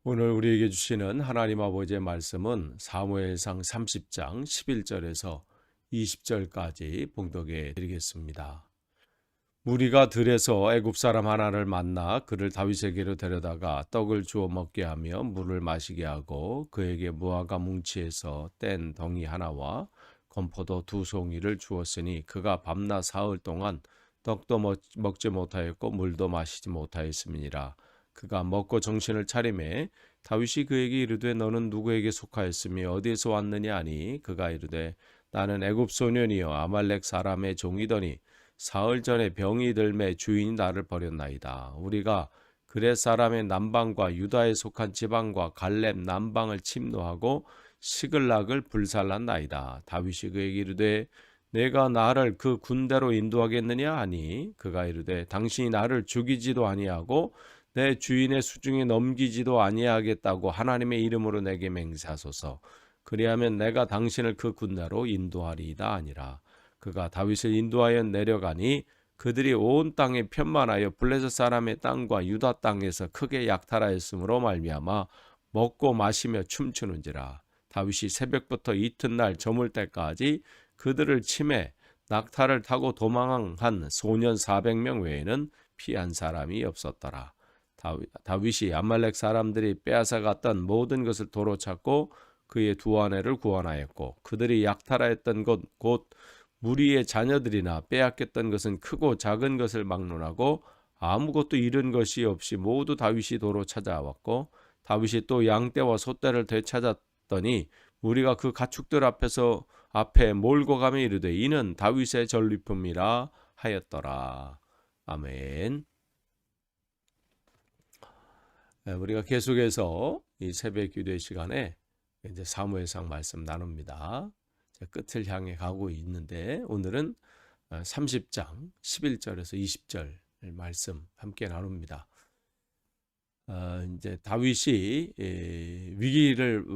오늘 우리에게 주시는 하나님 아버지의 말씀은 사무엘상 30장 11절에서 20절까지 봉독해 드리겠습니다. 무리가 들에서 애굽 사람 하나를 만나 그를 다윗에게로 데려다가 떡을 주어 먹게 하며 물을 마시게 하고 그에게 무화과 뭉치에서 뗀 덩이 하나와 건포도 두 송이를 주었으니 그가 밤낮 사흘 동안 떡도 먹지 못하였고 물도 마시지 못하였음이니라. 그가 먹고 정신을 차리매 다윗이 그에게 이르되 너는 누구에게 속하였으며 어디에서 왔느냐 하니 그가 이르되 나는 애굽 소년이요 아말렉 사람의 종이더니 사흘 전에 병이 들매 주인이 나를 버렸나이다. 우리가 그렛 사람의 남방과 유다에 속한 지방과 갈렙 남방을 침노하고 시글락을 불살랐나이다. 다윗이 그에게 이르되 내가 나를 그 군대로 인도하겠느냐 하니 그가 이르되 당신이 나를 죽이지도 아니하고 내 주인의 수중에 넘기지도 아니하겠다고 하나님의 이름으로 내게 맹세하소서. 그리하면 내가 당신을 그 군대로 인도하리이다 아니라. 그가 다윗을 인도하여 내려가니 그들이 온 땅에 편만하여 블레셋 사람의 땅과 유다 땅에서 크게 약탈하였으므로 말미암아 먹고 마시며 춤추는지라. 다윗이 새벽부터 이튿날 저물 때까지 그들을 치매 낙타를 타고 도망한 소년 400명 외에는 피한 사람이 없었더라. 다윗이 아말렉 사람들이 빼앗아 갔던 모든 것을 도로 찾고 그의 두 아내를 구원하였고 그들이 약탈하였던 곧 무리의 자녀들이나 빼앗겼던 것은 크고 작은 것을 막론하고 아무것도 잃은 것이 없이 모두 다윗이 도로 찾아왔고 다윗이 또 양떼와 소떼를 되찾았더니 무리가 그 가축들 앞에 몰고 가며 이르되 이는 다윗의 전리품이라 하였더라. 아멘. 우리가 계속해서 이 새벽 기도의 시간에 이제 사무엘상 말씀 나눕니다. 끝을 향해 가고 있는데 오늘은 30장 11절에서 20절 말씀 함께 나눕니다. 이제 다윗이 위기를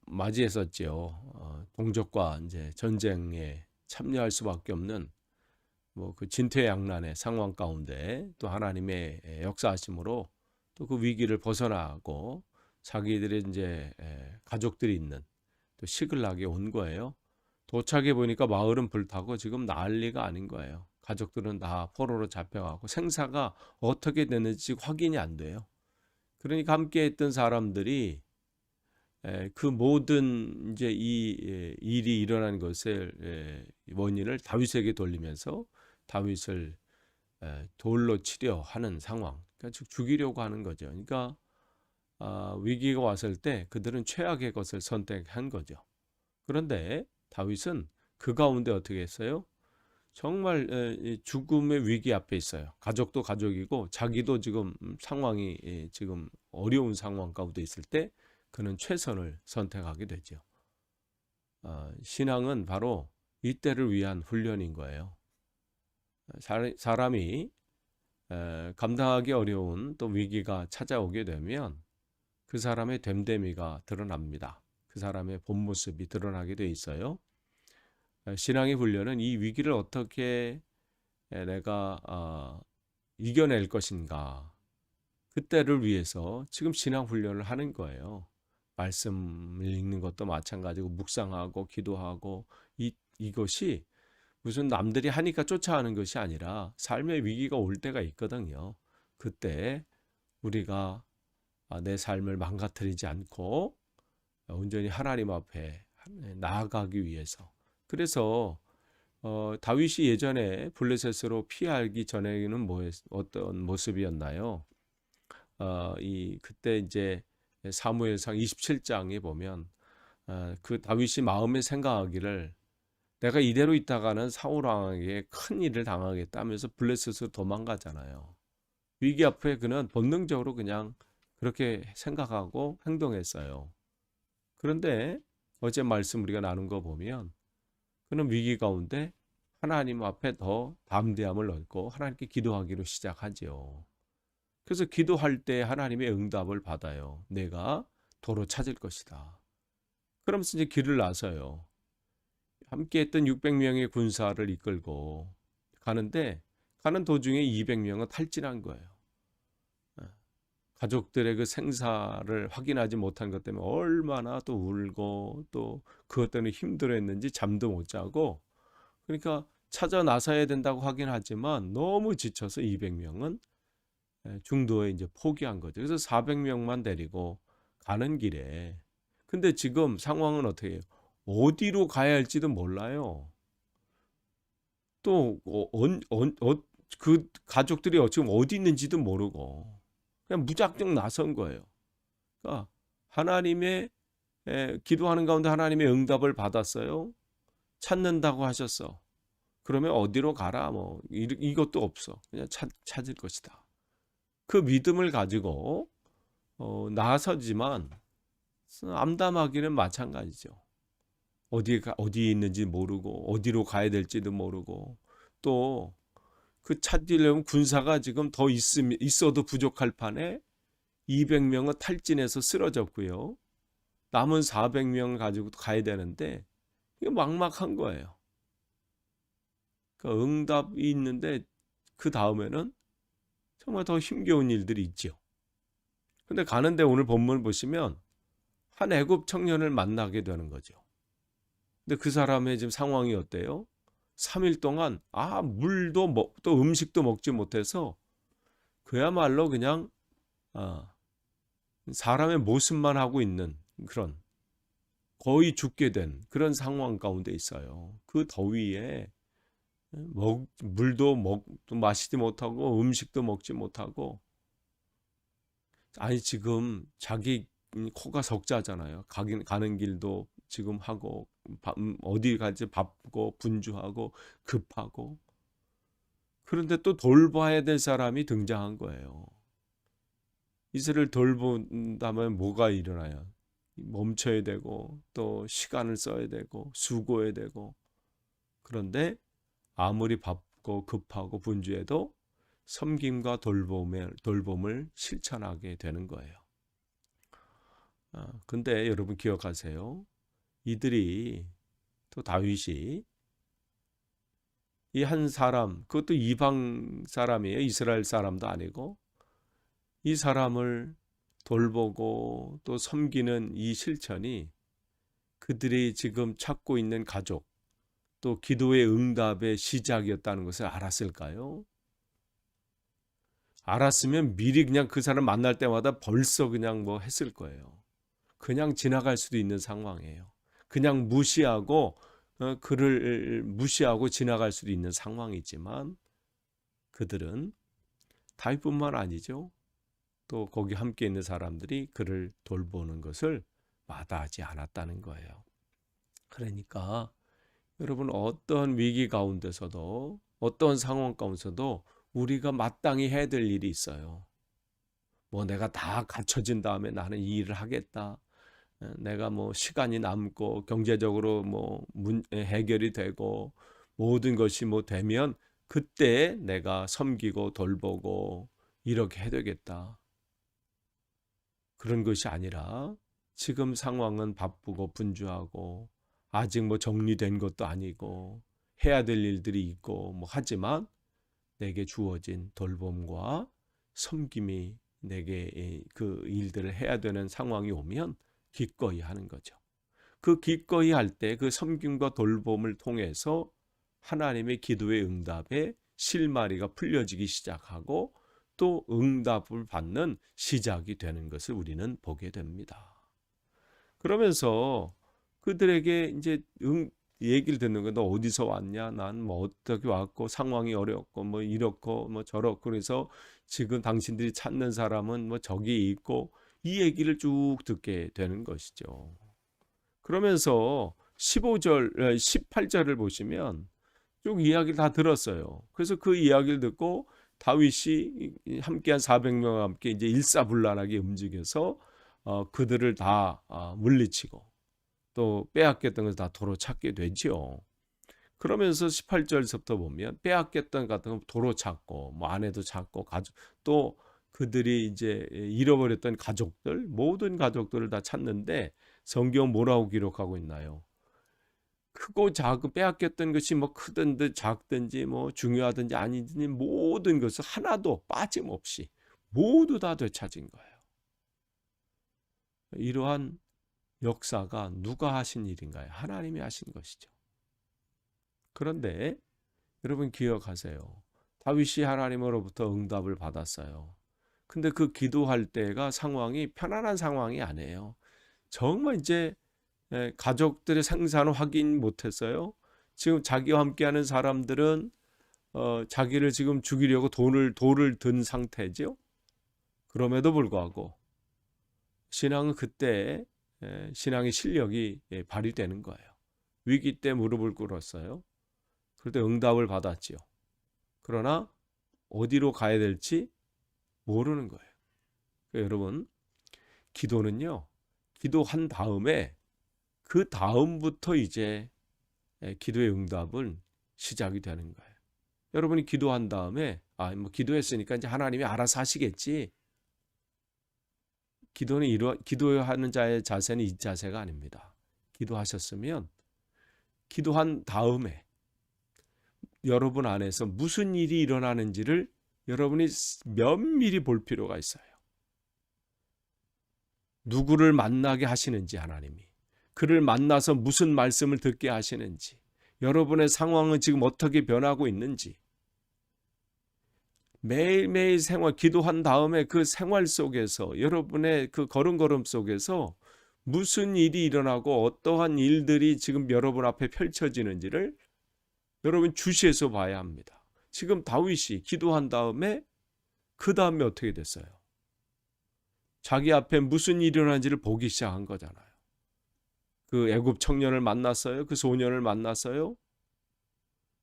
맞이했었지요. 동족과 이제 전쟁에 참여할 수밖에 없는 그 진퇴양난의 상황 가운데 또 하나님의 역사하심으로 또 그 위기를 벗어나고 자기들의 이제 가족들이 있는 또 시글락에 온 거예요. 도착해 보니까 마을은 불타고 지금 난리가 아닌 거예요. 가족들은 다 포로로 잡혀가고 생사가 어떻게 됐는지 확인이 안 돼요. 그러니까 함께 했던 사람들이 그 모든 이제 이 일이 일어난 것을 원인을 다윗에게 돌리면서 다윗을 돌로 치려 하는 상황. 그러니까 즉 죽이려고 하는 거죠. 그러니까 위기가 왔을 때 그들은 최악의 것을 선택한 거죠. 그런데 다윗은 그 가운데 어떻게 했어요? 정말 죽음의 위기 앞에 있어요. 가족도 가족이고 자기도 지금 상황이 지금 어려운 상황 가운데 있을 때 그는 최선을 선택하게 되죠. 신앙은 바로 이때를 위한 훈련인 거예요. 사람이 감당하기 어려운 또 위기가 찾아오게 되면 그 사람의 됨됨이가 드러납니다. 그 사람의 본 모습이 드러나게 돼 있어요. 신앙의 훈련은 이 위기를 어떻게 내가 이겨낼 것인가, 그때를 위해서 지금 신앙 훈련을 하는 거예요. 말씀을 읽는 것도 마찬가지고 묵상하고 기도하고 이것이 무슨 남들이 하니까 쫓아하는 것이 아니라 삶의 위기가 올 때가 있거든요. 그때 우리가 내 삶을 망가뜨리지 않고 온전히 하나님 앞에 나아가기 위해서. 그래서 다윗이 예전에 블레셋으로 피하기 전에는 어떤 모습이었나요? 그때 이제 사무엘상 27장에 보면 그 다윗이 마음에 생각하기를 내가 이대로 있다가는 사울 왕에게 큰 일을 당하겠다면서 블레셋으로 도망가잖아요. 위기 앞에 그는 본능적으로 그냥 그렇게 생각하고 행동했어요. 그런데 어제 말씀 우리가 나눈 거 보면 그는 위기 가운데 하나님 앞에 더 담대함을 얻고 하나님께 기도하기로 시작하지요. 그래서 기도할 때 하나님의 응답을 받아요. 내가 도로 찾을 것이다. 그러면서 이제 길을 나서요. 함께 했던 600명의 군사를 이끌고 가는데 가는 도중에 200명은 탈진한 거예요. 가족들의 그 생사를 확인하지 못한 것 때문에 얼마나 또 울고 또 그것 때문에 힘들어했는지 잠도 못 자고, 그러니까 찾아 나서야 된다고 하긴 하지만 너무 지쳐서 200명은 중도에 이제 포기한 거죠. 그래서 400명만 데리고 가는 길에, 근데 지금 상황은 어떻게 해요? 어디로 가야 할지도 몰라요. 또 그 가족들이 지금 어디 있는지도 모르고 그냥 무작정 나선 거예요. 그러니까 하나님의 기도하는 가운데 하나님의 응답을 받았어요. 찾는다고 하셨어. 그러면 어디로 가라 뭐 이것도 없어. 그냥 찾을 것이다. 그 믿음을 가지고 나서지만 암담하기는 마찬가지죠. 어디에 있는지 모르고 어디로 가야 될지도 모르고, 또 그 찾으려면 군사가 지금 더 있어도 부족할 판에 200명은 탈진해서 쓰러졌고요. 남은 400명 가지고 가야 되는데 이게 막막한 거예요. 그러니까 응답이 있는데 그 다음에는 정말 더 힘겨운 일들이 있죠. 근데 가는데 오늘 본문을 보시면 한 애굽 청년을 만나게 되는 거죠. 근데 그 사람의 지금 상황이 어때요? 3일 동안 물도 또 음식도 먹지 못해서 그야말로 그냥 사람의 모습만 하고 있는 그런, 거의 죽게 된 그런 상황 가운데 있어요. 그 더위에 물도 마시지 못하고 음식도 먹지 못하고, 지금 자기 코가 석자잖아요. 가는 길도 지금 하고 어디 갈지 바쁘고 분주하고 급하고, 그런데 또 돌봐야 될 사람이 등장한 거예요. 이스라엘을 돌본다면 뭐가 일어나요? 멈춰야 되고 또 시간을 써야 되고 수고해야 되고, 그런데 아무리 바쁘고 급하고 분주해도 섬김과 돌봄을 실천하게 되는 거예요. 근데 여러분 기억하세요. 이들이, 또 다윗이 이 한 사람, 그것도 이방 사람이에요. 이스라엘 사람도 아니고, 이 사람을 돌보고 또 섬기는 이 실천이 그들이 지금 찾고 있는 가족, 또 기도의 응답의 시작이었다는 것을 알았을까요? 알았으면 미리 그냥 그 사람 만날 때마다 벌써 그냥 뭐 했을 거예요. 그냥 지나갈 수도 있는 상황이에요. 그냥 그를 무시하고 지나갈 수도 있는 상황이지만, 그들은 다윗뿐만 아니죠. 또 거기 함께 있는 사람들이 그를 돌보는 것을 마다하지 않았다는 거예요. 그러니까 여러분, 어떤 위기 가운데서도 어떤 상황 가운데서도 우리가 마땅히 해야 될 일이 있어요. 뭐 내가 다 갖춰진 다음에 나는 이 일을 하겠다. 내가 뭐 시간이 남고 경제적으로 뭐 해결이 되고 모든 것이 뭐 되면 그때 내가 섬기고 돌보고 이렇게 해야 되겠다. 그런 것이 아니라 지금 상황은 바쁘고 분주하고 아직 뭐 정리된 것도 아니고 해야 될 일들이 있고 뭐 하지만 내게 주어진 돌봄과 섬김이 내게 그 일들을 해야 되는 상황이 오면 기꺼이 하는 거죠. 그 기꺼이 할 때 그 섬김과 돌봄을 통해서 하나님의 기도의 응답에 실마리가 풀려지기 시작하고 또 응답을 받는 시작이 되는 것을 우리는 보게 됩니다. 그러면서 그들에게 이제 얘기를 듣는 거, 너 어디서 왔냐? 난 뭐 어떻게 왔고 상황이 어렵고 뭐 이렇고 뭐 저렇고, 그래서 지금 당신들이 찾는 사람은 뭐 저기 있고, 이 얘기를 쭉 듣게 되는 것이죠. 그러면서 18절을 보시면 쭉 이야기를 다 들었어요. 그래서 그 이야기를 듣고 다윗이 함께한 400명과 함께 이제 일사불란하게 움직여서 그들을 다 물리치고 또 빼앗겼던 것을 다 도로 찾게 되죠. 그러면서 18절부터 보면 빼앗겼던 같은 거 도로 찾고 뭐 아내도 찾고 또 그들이 이제 잃어버렸던 가족들, 모든 가족들을 다 찾는데 성경 뭐라고 기록하고 있나요? 크고 작고 빼앗겼던 것이 뭐 크든지 작든지 뭐 중요하든지 아니든지 모든 것을 하나도 빠짐없이 모두 다 되찾은 거예요. 이러한 역사가 누가 하신 일인가요? 하나님이 하신 것이죠. 그런데 여러분 기억하세요. 다윗이 하나님으로부터 응답을 받았어요. 근데 그 기도할 때가 상황이 편안한 상황이 아니에요. 정말 이제 가족들의 생사는 확인 못했어요. 지금 자기와 함께하는 사람들은 자기를 지금 죽이려고 돌을 든 상태죠. 그럼에도 불구하고 신앙은 그때 신앙의 실력이 발휘되는 거예요. 위기 때 무릎을 꿇었어요. 그럴 때 응답을 받았지요. 그러나 어디로 가야 될지 모르는 거예요. 그러니까 여러분, 기도는요, 기도한 다음에 그 다음부터 이제 기도의 응답은 시작이 되는 거예요. 여러분이 기도한 다음에 뭐 기도했으니까 이제 하나님이 알아서 하시겠지. 기도하는 자의 자세는 이 자세가 아닙니다. 기도하셨으면 기도한 다음에 여러분 안에서 무슨 일이 일어나는지를 여러분이 면밀히 볼 필요가 있어요. 누구를 만나게 하시는지 하나님이, 그를 만나서 무슨 말씀을 듣게 하시는지, 여러분의 상황은 지금 어떻게 변하고 있는지, 매일매일 생활, 기도한 다음에 그 생활 속에서, 여러분의 그 걸음걸음 속에서 무슨 일이 일어나고 어떠한 일들이 지금 여러분 앞에 펼쳐지는지를 여러분 주시해서 봐야 합니다. 지금 다윗이 기도한 다음에 그 다음에 어떻게 됐어요? 자기 앞에 무슨 일이 일어나는지를 보기 시작한 거잖아요. 그 애굽 청년을 만났어요? 그 소년을 만났어요?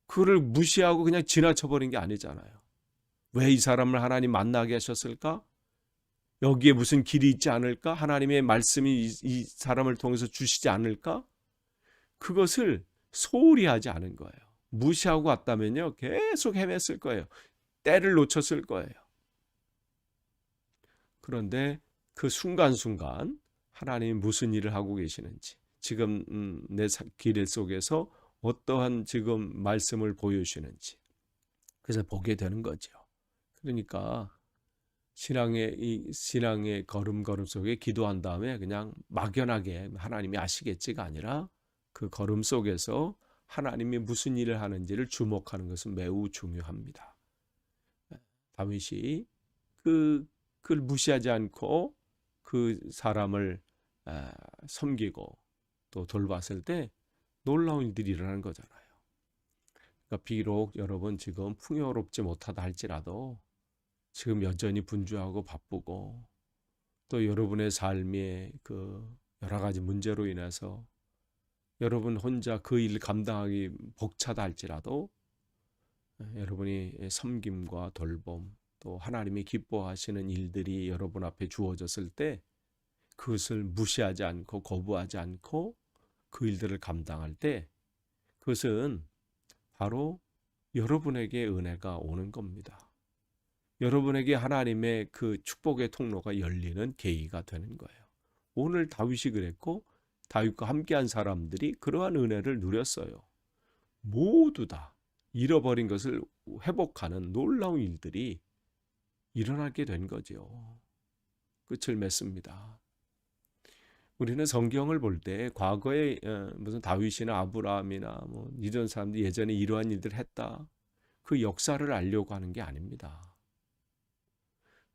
그를 무시하고 그냥 지나쳐버린 게 아니잖아요. 왜 이 사람을 하나님 만나게 하셨을까? 여기에 무슨 길이 있지 않을까? 하나님의 말씀이 이 사람을 통해서 주시지 않을까? 그것을 소홀히 하지 않은 거예요. 무시하고 왔다면요, 계속 헤맸을 거예요. 때를 놓쳤을 거예요. 그런데 그 순간순간 하나님이 무슨 일을 하고 계시는지, 지금 내 길 속에서 어떠한 지금 말씀을 보여주시는지, 그래서 보게 되는 거죠. 그러니까 신앙의 걸음걸음 속에 기도한 다음에 그냥 막연하게 하나님이 아시겠지가 아니라 그 걸음 속에서 하나님이 무슨 일을 하는지를 주목하는 것은 매우 중요합니다. 다윗이 그걸 무시하지 않고 그 사람을 섬기고 또 돌봤을 때 놀라운 일들이 일어나는 거잖아요. 그러니까 비록 여러분 지금 풍요롭지 못하다 할지라도 지금 여전히 분주하고 바쁘고 또 여러분의 삶의 그 여러 가지 문제로 인해서 여러분 혼자 그 일을 감당하기 벅차다 할지라도 여러분이 섬김과 돌봄 또 하나님이 기뻐하시는 일들이 여러분 앞에 주어졌을 때 그것을 무시하지 않고 거부하지 않고 그 일들을 감당할 때 그것은 바로 여러분에게 은혜가 오는 겁니다. 여러분에게 하나님의 그 축복의 통로가 열리는 계기가 되는 거예요. 오늘 다윗이 그랬고 다윗과 함께한 사람들이 그러한 은혜를 누렸어요. 모두 다 잃어버린 것을 회복하는 놀라운 일들이 일어나게 된 거죠. 끝을 맺습니다. 우리는 성경을 볼 때 과거에 무슨 다윗이나 아브라함이나 뭐 이런 사람들이 예전에 이러한 일들을 했다. 그 역사를 알려고 하는 게 아닙니다.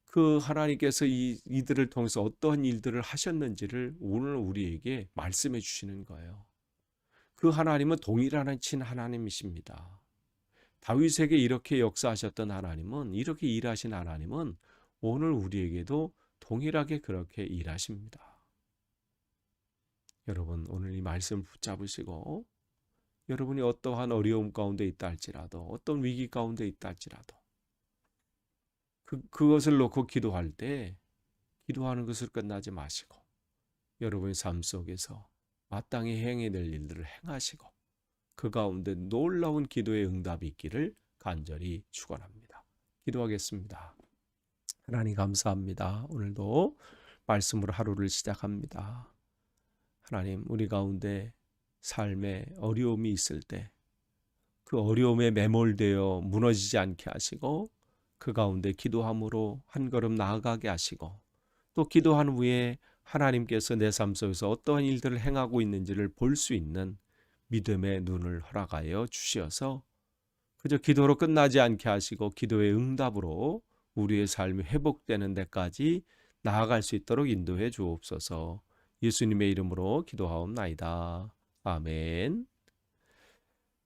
그 하나님께서 이들을 통해서 어떠한 일들을 하셨는지를 오늘 우리에게 말씀해 주시는 거예요. 그 하나님은 동일하신 하나님이십니다. 다윗에게 이렇게 역사하셨던 하나님은, 이렇게 일하신 하나님은 오늘 우리에게도 동일하게 그렇게 일하십니다. 여러분 오늘 이 말씀을 붙잡으시고 여러분이 어떠한 어려움 가운데 있다 할지라도 어떤 위기 가운데 있다 할지라도 그것을 놓고 기도할 때 기도하는 것을 끝나지 마시고 여러분의 삶 속에서 마땅히 행해야 될 일들을 행하시고 그 가운데 놀라운 기도의 응답이 있기를 간절히 축원합니다. 기도하겠습니다. 하나님 감사합니다. 오늘도 말씀으로 하루를 시작합니다. 하나님 우리 가운데 삶에 어려움이 있을 때 그 어려움에 매몰되어 무너지지 않게 하시고 그 가운데 기도함으로 한 걸음 나아가게 하시고 또 기도한 후에 하나님께서 내 삶 속에서 어떠한 일들을 행하고 있는지를 볼 수 있는 믿음의 눈을 허락하여 주시어서 그저 기도로 끝나지 않게 하시고 기도의 응답으로 우리의 삶이 회복되는 데까지 나아갈 수 있도록 인도해 주옵소서. 예수님의 이름으로 기도하옵나이다. 아멘.